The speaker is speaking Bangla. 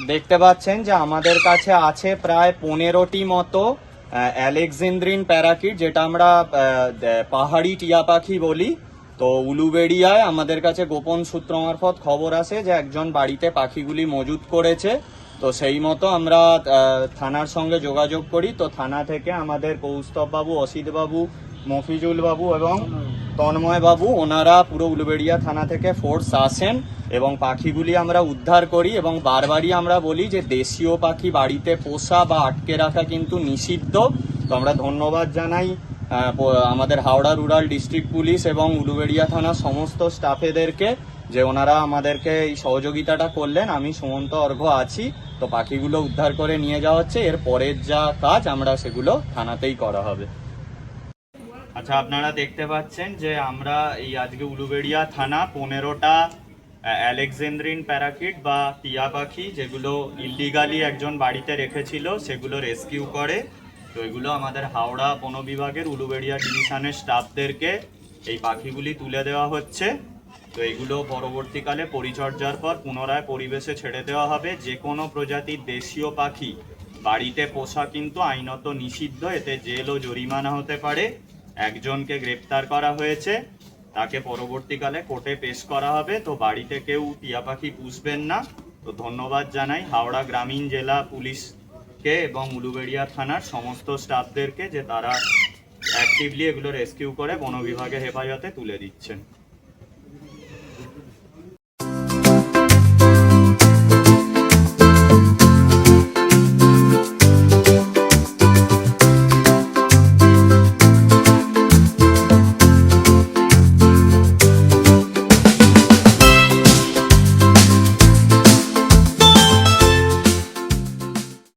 দেখতে পাচ্ছেন যে আমাদের কাছে আছে প্রায় 15টি মতো অ্যালেকজেন্দ্রিন প্যারাকিট, যেটা আমরা পাহাড়ি টিয়া পাখি বলি। তো উলুবেড়িয়ায় আমাদের কাছে গোপন সূত্র মারফত খবর আসে যে একজন বাড়িতে পাখিগুলি মজুত করেছে। তো সেই মতো আমরা থানার সঙ্গে যোগাযোগ করি। তো থানা থেকে আমাদের কৌস্তব বাবু, অসিত বাবু, মফিজুল বাবু এবং তন্ময় বাবু, ওনারা পুরো উলুবেড়িয়া থানা থেকে ফোর্স আসেন এবং পাখিগুলি আমরা উদ্ধার করি। এবং বারবারই আমরা বলি যে দেশীয় পাখি বাড়িতে পোষা বা আটকে রাখা কিন্তু নিষিদ্ধ। তো আমরা ধন্যবাদ জানাই আমাদের হাওড়া রুরাল ডিস্ট্রিক্ট পুলিশ এবং উলুবেড়িয়া থানার সমস্ত স্টাফেদেরকে, যে ওনারা আমাদেরকে এই সহযোগিতাটা করলেন। আমি সুমন্ত অর্ঘ্য আছি। তো পাখিগুলো উদ্ধার করে নিয়ে যাওয়া হচ্ছে। এর পরের যা কাজ আমরা সেগুলো থানাতেই করা হবে। আচ্ছা, আপনারা দেখতে পাচ্ছেন যে আমরা এই আজকে উলুবেড়িয়া থানা 15টা অ্যালেকজেন্দ্রিন প্যারাকিট বা টিয়া পাখি, যেগুলো ইললিগালি একজন বাড়িতে রেখেছিল, সেগুলো রেস্কিউ করে। তো এগুলো আমাদের হাওড়া বন বিভাগের উলুবেড়িয়া ডিভিশনের স্টাফদেরকে এই পাখিগুলি তুলে দেওয়া হচ্ছে। তো এগুলো পরবর্তীকালে পরিচর্যার পর পুনরায় পরিবেশে ছেড়ে দেওয়া হবে। যে কোনো প্রজাতির দেশীয় পাখি বাড়িতে পোষা কিন্তু আইনত নিষিদ্ধ, এতে জেল ও জরিমানা হতে পারে। একজনকে গ্রেপ্তার করা হয়েছে, তাকে পরবর্তীকালে কোর্টে পেশ করা হবে। তো বাড়িতে কেউ টিয়া পাখি পুষবেন না। তো ধন্যবাদ জানাই হাওড়া গ্রামীণ জেলা পুলিশকে এবং উলুবেড়িয়া থানার সমস্ত স্টাফদেরকে, যে তারা অ্যাক্টিভলি এগুলো রেস্কিউ করে বন বিভাগের হেফাজতে তুলে দিচ্ছেন।